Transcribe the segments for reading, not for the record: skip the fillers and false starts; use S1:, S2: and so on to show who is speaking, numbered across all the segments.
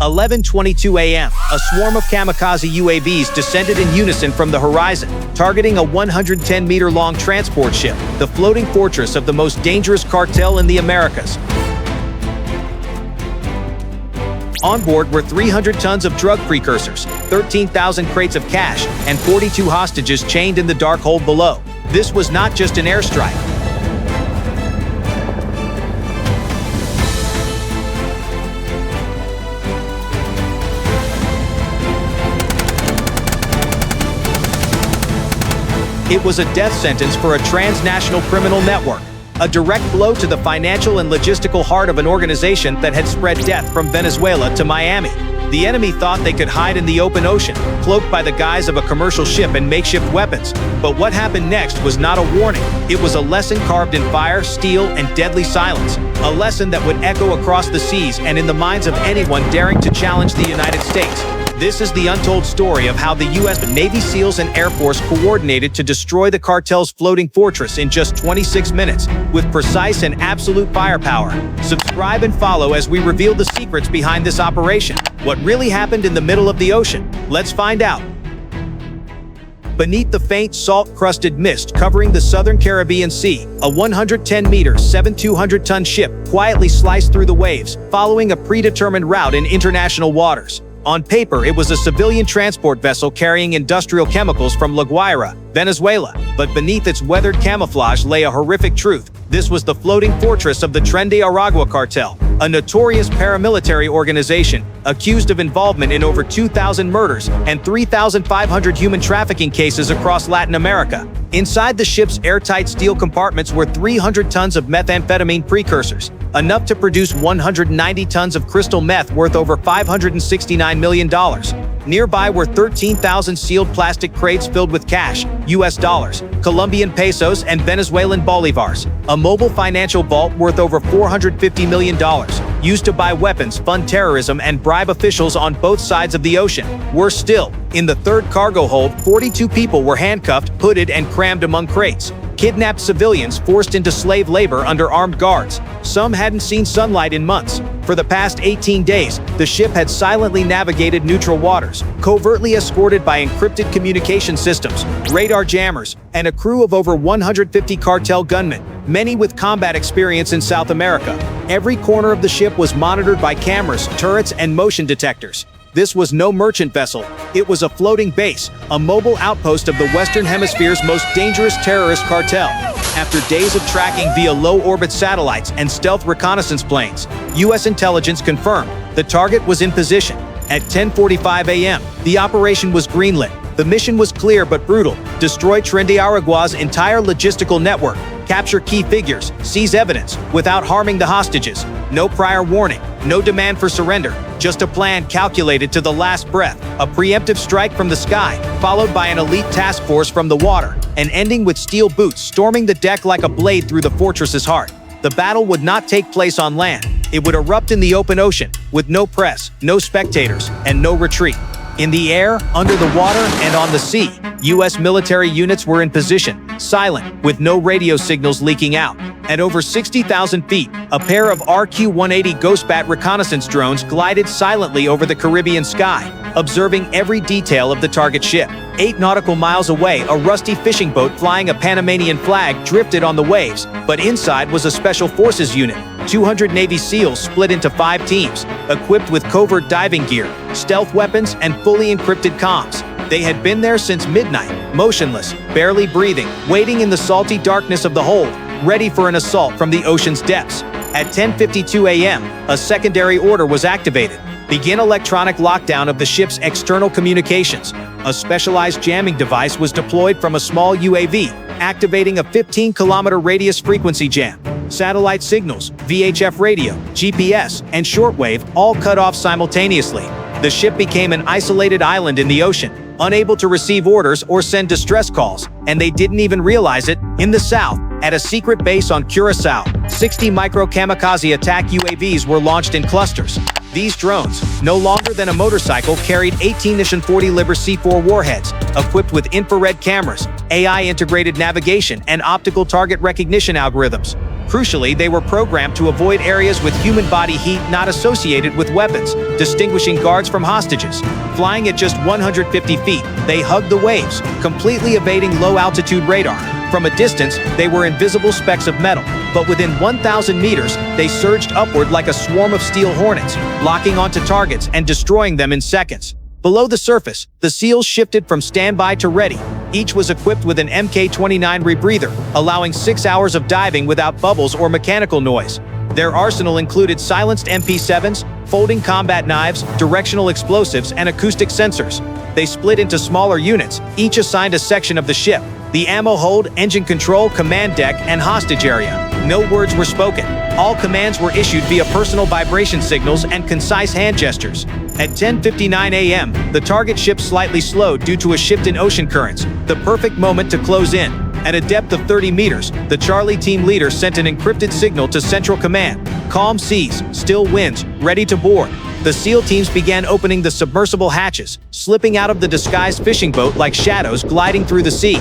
S1: 11:22 a.m., a swarm of kamikaze UAVs descended in unison from the horizon, targeting a 110-meter-long transport ship, the floating fortress of the most dangerous cartel in the Americas. On board were 300 tons of drug precursors, 13,000 crates of cash, and 42 hostages chained in the dark hold below. This was not just an airstrike. It was a death sentence for a transnational criminal network, a direct blow to the financial and logistical heart of an organization that had spread death from Venezuela to Miami. The enemy thought they could hide in the open ocean, cloaked by the guise of a commercial ship and makeshift weapons. But what happened next was not a warning. It was a lesson carved in fire, steel, and deadly silence. A lesson that would echo across the seas and in the minds of anyone daring to challenge the United States. This is the untold story of how the U.S. Navy SEALs and Air Force coordinated to destroy the cartel's floating fortress in just 26 minutes, with precise and absolute firepower. Subscribe and follow as we reveal the secrets behind this operation. What really happened in the middle of the ocean? Let's find out. Beneath the faint, salt-crusted mist covering the southern Caribbean Sea, a 110-meter, 7,200-ton ship quietly sliced through the waves, following a predetermined route in international waters. On paper, it was a civilian transport vessel carrying industrial chemicals from La Guaira, Venezuela. But beneath its weathered camouflage lay a horrific truth. This was the floating fortress of the Tren de Aragua cartel, a notorious paramilitary organization accused of involvement in over 2,000 murders and 3,500 human trafficking cases across Latin America. Inside the ship's airtight steel compartments were 300 tons of methamphetamine precursors, enough to produce 190 tons of crystal meth worth over $569 million. Nearby were 13,000 sealed plastic crates filled with cash, US dollars, Colombian pesos, and Venezuelan bolivars, a mobile financial vault worth over $450 million, used to buy weapons, fund terrorism, and bribe officials on both sides of the ocean. Worse still, in the third cargo hold, 42 people were handcuffed, hooded, and crammed among crates. Kidnapped civilians forced into slave labor under armed guards. Some hadn't seen sunlight in months. For the past 18 days, the ship had silently navigated neutral waters, covertly escorted by encrypted communication systems, radar jammers, and a crew of over 150 cartel gunmen, many with combat experience in South America. Every corner of the ship was monitored by cameras, turrets, and motion detectors. This was no merchant vessel. It was a floating base, a mobile outpost of the Western Hemisphere's most dangerous terrorist cartel. After days of tracking via low-orbit satellites and stealth reconnaissance planes, U.S. intelligence confirmed the target was in position. At 10:45 a.m., the operation was greenlit. The mission was clear but brutal: destroy Tren de Aragua's entire logistical network, capture key figures, seize evidence without harming the hostages. No prior warning, no demand for surrender, just a plan calculated to the last breath. A preemptive strike from the sky, followed by an elite task force from the water, and ending with steel boots storming the deck like a blade through the fortress's heart. The battle would not take place on land. It would erupt in the open ocean, with no press, no spectators, and no retreat. In the air, under the water, and on the sea, U.S. military units were in position, silent, with no radio signals leaking out. At over 60,000 feet, a pair of RQ-180 Ghostbat reconnaissance drones glided silently over the Caribbean sky, observing every detail of the target ship. 8 nautical miles away, a rusty fishing boat flying a Panamanian flag drifted on the waves, but inside was a Special Forces unit. 200 Navy SEALs split into 5 teams, equipped with covert diving gear, stealth weapons, and fully encrypted comms. They had been there since midnight, motionless, barely breathing, waiting in the salty darkness of the hold, ready for an assault from the ocean's depths. At 10:52 a.m., a secondary order was activated. Begin electronic lockdown of the ship's external communications. A specialized jamming device was deployed from a small UAV, activating a 15-kilometer radius frequency jam. Satellite signals, VHF radio, GPS, and shortwave all cut off simultaneously. The ship became an isolated island in the ocean, unable to receive orders or send distress calls, and they didn't even realize it. In the south, at a secret base on Curacao, 60 micro-kamikaze attack UAVs were launched in clusters. These drones, no longer than a motorcycle, carried 18-inch and 40-liber C4 warheads, equipped with infrared cameras, AI-integrated navigation, and optical target recognition algorithms. Crucially, they were programmed to avoid areas with human body heat not associated with weapons, distinguishing guards from hostages. Flying at just 150 feet, they hugged the waves, completely evading low-altitude radar. From a distance, they were invisible specks of metal, but within 1,000 meters, they surged upward like a swarm of steel hornets, locking onto targets and destroying them in seconds. Below the surface, the SEALs shifted from standby to ready. Each was equipped with an Mk-29 rebreather, allowing 6 hours of diving without bubbles or mechanical noise. Their arsenal included silenced MP7s, folding combat knives, directional explosives, and acoustic sensors. They split into smaller units, each assigned a section of the ship: the ammo hold, engine control, command deck, and hostage area. No words were spoken. All commands were issued via personal vibration signals and concise hand gestures. At 10:59 a.m., the target ship slightly slowed due to a shift in ocean currents, the perfect moment to close in. At a depth of 30 meters, the Charlie team leader sent an encrypted signal to Central Command: calm seas, still winds, ready to board. The SEAL teams began opening the submersible hatches, slipping out of the disguised fishing boat like shadows gliding through the sea.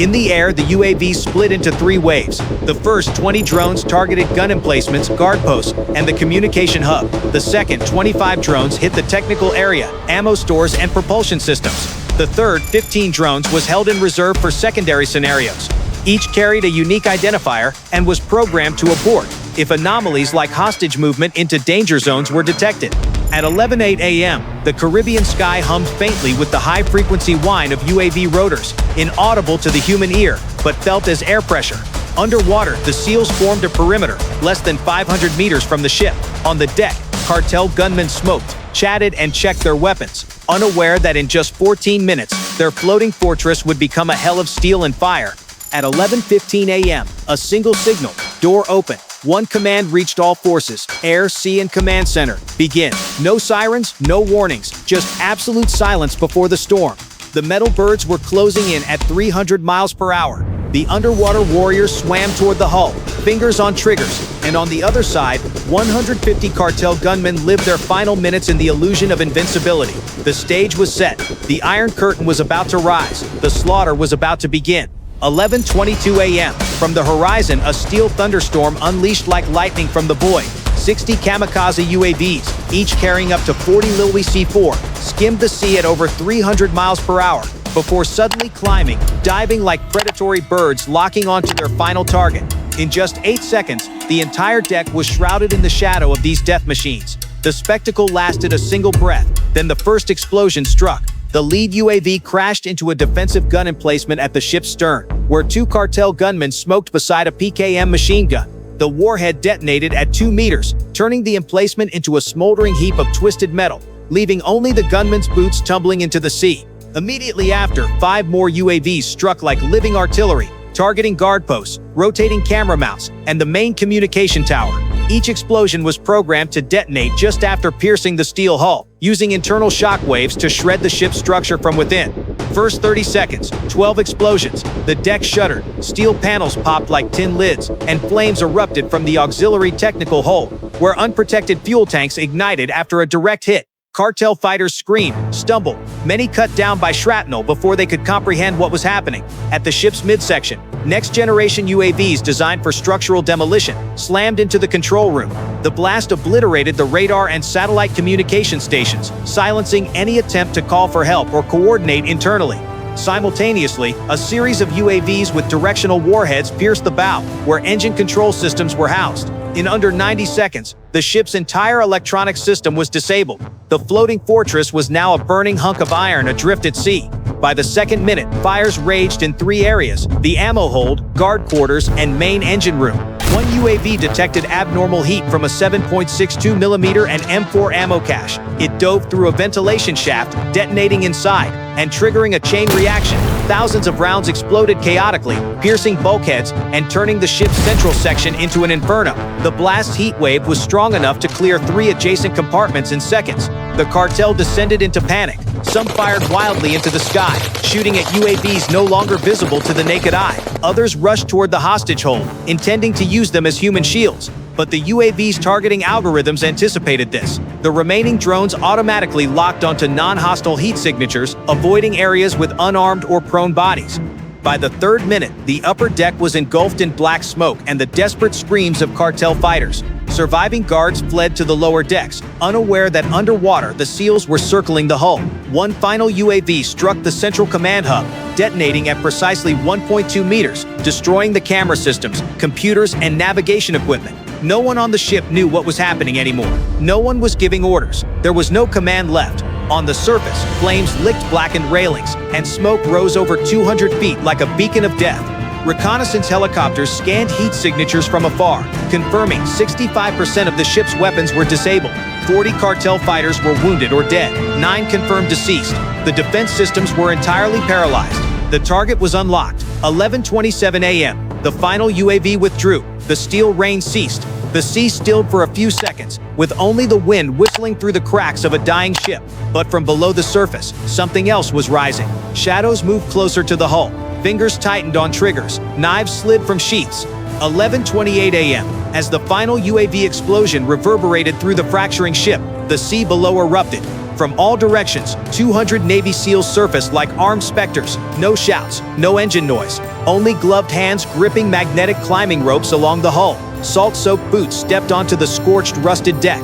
S1: In the air, the UAVs split into 3 waves. The first 20 drones targeted gun emplacements, guard posts, and the communication hub. The second 25 drones hit the technical area, ammo stores, and propulsion systems. The third 15 drones was held in reserve for secondary scenarios. Each carried a unique identifier and was programmed to abort if anomalies like hostage movement into danger zones were detected. At 11:08 a.m., the Caribbean sky hummed faintly with the high-frequency whine of UAV rotors, inaudible to the human ear, but felt as air pressure. Underwater, the SEALs formed a perimeter, less than 500 meters from the ship. On the deck, Cartel gunmen smoked, chatted, and checked their weapons, unaware that in just 14 minutes, their floating fortress would become a hell of steel and fire. At 11:15 a.m., a single signal, door open. One command reached all forces, air, sea, and command center. Begin. No sirens, no warnings, just absolute silence before the storm. The metal birds were closing in at 300 miles per hour. The underwater warriors swam toward the hull, fingers on triggers, and on the other side, 150 Cartel gunmen lived their final minutes in the illusion of invincibility. The stage was set. The Iron Curtain was about to rise. The slaughter was about to begin. 11:22 a.m. From the horizon, a steel thunderstorm unleashed like lightning from the void. 60 kamikaze UAVs, each carrying up to 40 Lilwy C4, skimmed the sea at over 300 miles per hour before suddenly climbing, diving like predatory birds, locking onto their final target. In just 8 seconds, the entire deck was shrouded in the shadow of these death machines. The spectacle lasted a single breath, then the first explosion struck. The lead UAV crashed into a defensive gun emplacement at the ship's stern, where 2 Cartel gunmen smoked beside a PKM machine gun. The warhead detonated at 2 meters, turning the emplacement into a smoldering heap of twisted metal, leaving only the gunmen's boots tumbling into the sea. Immediately after, 5 more UAVs struck like living artillery, targeting guard posts, rotating camera mounts, and the main communication tower. Each explosion was programmed to detonate just after piercing the steel hull, using internal shock waves to shred the ship's structure from within. First 30 seconds, 12 explosions, the deck shuddered, steel panels popped like tin lids, and flames erupted from the auxiliary technical hull, where unprotected fuel tanks ignited after a direct hit. Cartel fighters screamed, stumbled, many cut down by shrapnel before they could comprehend what was happening. At the ship's midsection, next-generation UAVs designed for structural demolition slammed into the control room. The blast obliterated the radar and satellite communication stations, silencing any attempt to call for help or coordinate internally. Simultaneously, a series of UAVs with directional warheads pierced the bow, where engine control systems were housed. In under 90 seconds, the ship's entire electronic system was disabled. The floating fortress was now a burning hunk of iron adrift at sea. By the second minute, fires raged in 3 areas: the ammo hold, guard quarters, and main engine room. One UAV detected abnormal heat from a 7.62mm and M4 ammo cache. It dove through a ventilation shaft, detonating inside, and triggering a chain reaction. Thousands of rounds exploded chaotically, piercing bulkheads and turning the ship's central section into an inferno. The blast's heat wave was strong enough to clear 3 adjacent compartments in seconds. The Cartel descended into panic. Some fired wildly into the sky, shooting at UAVs no longer visible to the naked eye. Others rushed toward the hostage hold, intending to use them as human shields. But the UAV's targeting algorithms anticipated this. The remaining drones automatically locked onto non-hostile heat signatures, avoiding areas with unarmed or prone bodies. By the third minute, the upper deck was engulfed in black smoke and the desperate screams of cartel fighters. Surviving guards fled to the lower decks, unaware that underwater the SEALs were circling the hull. One final UAV struck the central command hub, detonating at precisely 1.2 meters, destroying the camera systems, computers, and navigation equipment. No one on the ship knew what was happening anymore. No one was giving orders. There was no command left. On the surface, flames licked blackened railings, and smoke rose over 200 feet like a beacon of death. Reconnaissance helicopters scanned heat signatures from afar, confirming 65% of the ship's weapons were disabled. 40 cartel fighters were wounded or dead, 9 confirmed deceased. The defense systems were entirely paralyzed. The target was unlocked. 11:27 a.m. The final UAV withdrew. The steel rain ceased. The sea stilled for a few seconds, with only the wind whistling through the cracks of a dying ship. But from below the surface, something else was rising. Shadows moved closer to the hull. Fingers tightened on triggers. Knives slid from sheaths. 11:28 a.m. As the final UAV explosion reverberated through the fracturing ship, the sea below erupted. From all directions, 200 Navy SEALs surfaced like armed specters. No shouts, no engine noise. Only gloved hands gripping magnetic climbing ropes along the hull. Salt-soaked boots stepped onto the scorched, rusted deck.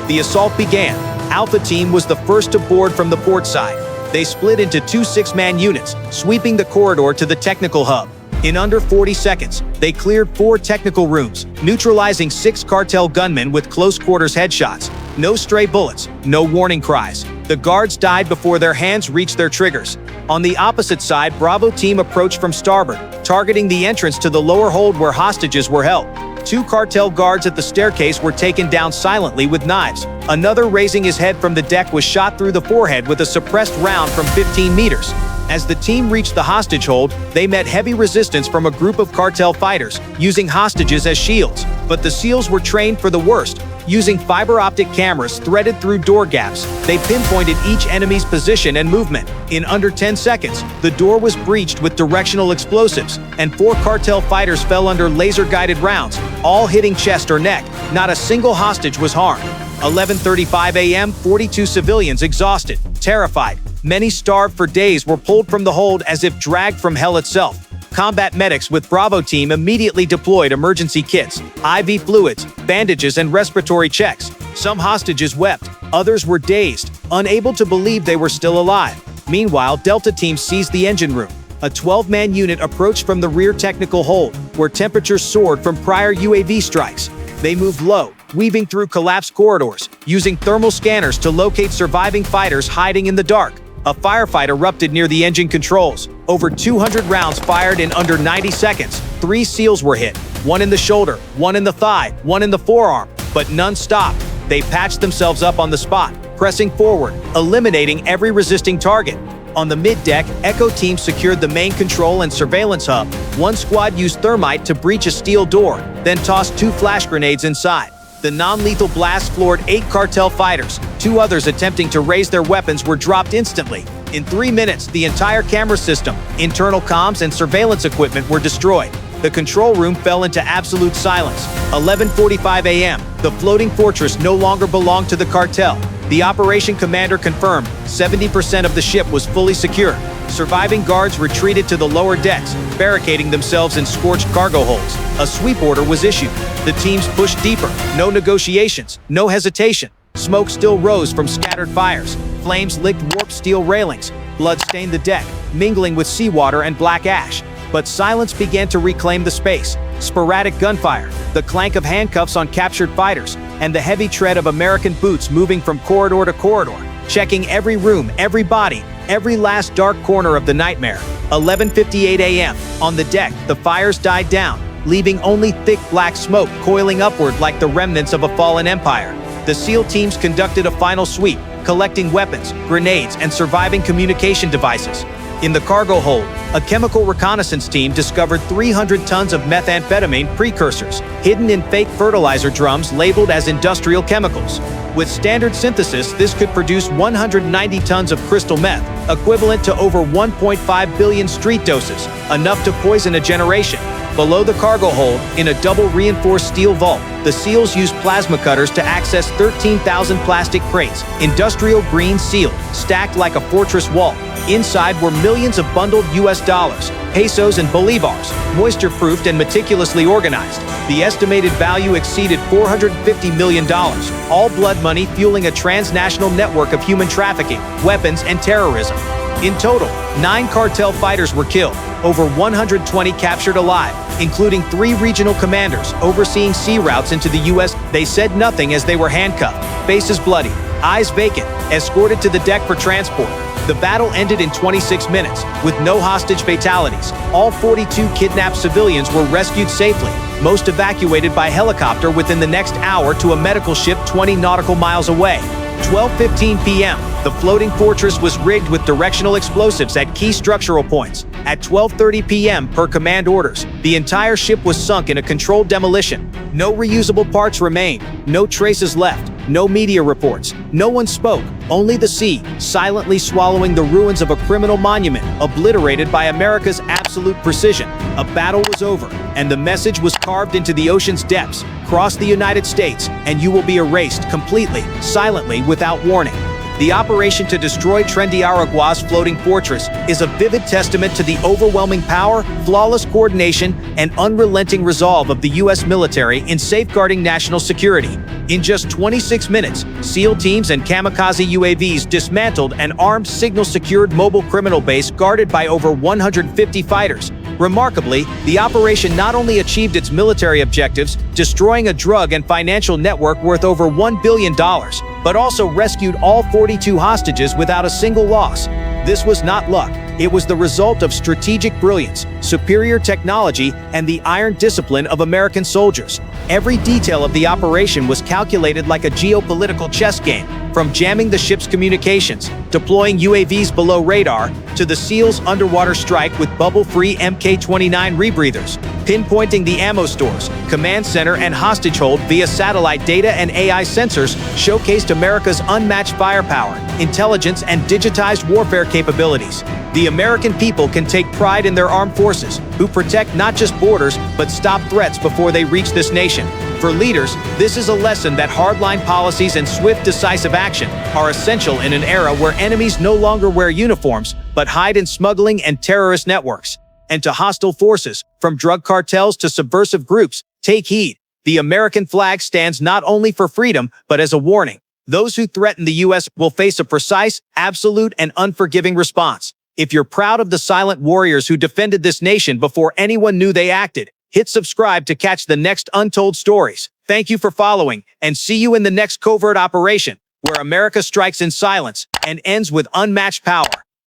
S1: The assault began. Alpha Team was the first to board from the port side. They split into 2 6-man units, sweeping the corridor to the technical hub. In under 40 seconds, they cleared 4 technical rooms, neutralizing 6 cartel gunmen with close-quarters headshots. No stray bullets, no warning cries. The guards died before their hands reached their triggers. On the opposite side, Bravo Team approached from starboard, targeting the entrance to the lower hold where hostages were held. 2 cartel guards at the staircase were taken down silently with knives. Another, raising his head from the deck, was shot through the forehead with a suppressed round from 15 meters. As the team reached the hostage hold, they met heavy resistance from a group of cartel fighters, using hostages as shields. But the SEALs were trained for the worst. Using fiber optic cameras threaded through door gaps, they pinpointed each enemy's position and movement. In under 10 seconds, the door was breached with directional explosives, and 4 cartel fighters fell under laser-guided rounds, all hitting chest or neck. Not a single hostage was harmed. 11:35 a.m., 42 civilians, exhausted, terrified, many starved for days, were pulled from the hold as if dragged from hell itself. Combat medics with Bravo Team immediately deployed emergency kits, IV fluids, bandages, and respiratory checks. Some hostages wept, others were dazed, unable to believe they were still alive. Meanwhile, Delta Team seized the engine room. A 12-man unit approached from the rear technical hold, where temperatures soared from prior UAV strikes. They moved low, weaving through collapsed corridors, using thermal scanners to locate surviving fighters hiding in the dark. A firefight erupted near the engine controls. Over 200 rounds fired in under 90 seconds. 3 SEALs were hit, 1 in the shoulder, 1 in the thigh, 1 in the forearm, but none stopped. They patched themselves up on the spot, pressing forward, eliminating every resisting target. On the mid-deck, Echo Team secured the main control and surveillance hub. 1 squad used thermite to breach a steel door, then tossed 2 flash grenades inside. The non-lethal blast floored 8 cartel fighters. 2 others attempting to raise their weapons were dropped instantly. In 3 minutes, the entire camera system, internal comms, and surveillance equipment were destroyed. The control room fell into absolute silence. 11:45 a.m. The floating fortress no longer belonged to the cartel. The operation commander confirmed 70% of the ship was fully secure. Surviving guards retreated to the lower decks, barricading themselves in scorched cargo holds. A sweep order was issued. The teams pushed deeper. No negotiations, no hesitation. Smoke still rose from scattered fires. Flames licked warped steel railings. Blood stained the deck, mingling with seawater and black ash. But silence began to reclaim the space. Sporadic gunfire, the clank of handcuffs on captured fighters, and the heavy tread of American boots moving from corridor to corridor, checking every room, every body, every last dark corner of the nightmare. 11:58 a.m. On the deck, the fires died down, leaving only thick black smoke coiling upward like the remnants of a fallen empire. The SEAL teams conducted a final sweep, collecting weapons, grenades, and surviving communication devices. In the cargo hold, a chemical reconnaissance team discovered 300 tons of methamphetamine precursors, hidden in fake fertilizer drums labeled as industrial chemicals. With standard synthesis, this could produce 190 tons of crystal meth, equivalent to over 1.5 billion street doses, enough to poison a generation. Below the cargo hold, in a double-reinforced steel vault, the SEALs used plasma cutters to access 13,000 plastic crates, industrial green sealed, stacked like a fortress wall. Inside were millions of bundled US dollars, pesos and bolivars, moisture-proofed and meticulously organized. The estimated value exceeded $450 million, all blood money fueling a transnational network of human trafficking, weapons, and terrorism. In total, 9 cartel fighters were killed, over 120 captured alive, including 3 regional commanders overseeing sea routes into the U.S. They said nothing as they were handcuffed, faces bloody, eyes vacant, escorted to the deck for transport. The battle ended in 26 minutes, with no hostage fatalities. All 42 kidnapped civilians were rescued safely, most evacuated by helicopter within the next hour to a medical ship 20 nautical miles away. 12:15 p.m., the floating fortress was rigged with directional explosives at key structural points. At 12:30 p.m., per command orders, the entire ship was sunk in a controlled demolition. No reusable parts remained, no traces left, no media reports. No one spoke, only the sea, silently swallowing the ruins of a criminal monument, obliterated by America's absolute precision. A battle was over, and the message was carved into the ocean's depths: cross the United States, and you will be erased completely, silently, without warning. The operation to destroy Tren de Aragua's floating fortress is a vivid testament to the overwhelming power, flawless coordination, and unrelenting resolve of the U.S. military in safeguarding national security. In just 26 minutes, SEAL teams and kamikaze UAVs dismantled an armed signal-secured mobile criminal base guarded by over 150 fighters. Remarkably, the operation not only achieved its military objectives, destroying a drug and financial network worth over $1 billion, but also rescued all 42 hostages without a single loss. This was not luck. It was the result of strategic brilliance, superior technology, and the iron discipline of American soldiers. Every detail of the operation was calculated like a geopolitical chess game, from jamming the ship's communications, deploying UAVs below radar, to the SEALs' underwater strike with bubble-free Mk-29 rebreathers, pinpointing the ammo stores, command center, and hostage hold via satellite data and AI sensors showcased America's unmatched firepower, intelligence, and digitized warfare capabilities. The American people can take pride in their armed forces, who protect not just borders, but stop threats before they reach this nation. For leaders, this is a lesson that hardline policies and swift, decisive action are essential in an era where enemies no longer wear uniforms, but hide in smuggling and terrorist networks. And to hostile forces, from drug cartels to subversive groups, take heed. The American flag stands not only for freedom, but as a warning. Those who threaten the U.S. will face a precise, absolute, and unforgiving response. If you're proud of the silent warriors who defended this nation before anyone knew they acted, hit subscribe to catch the next untold stories. Thank you for following, and see you in the next covert operation, where America strikes in silence and ends with unmatched power.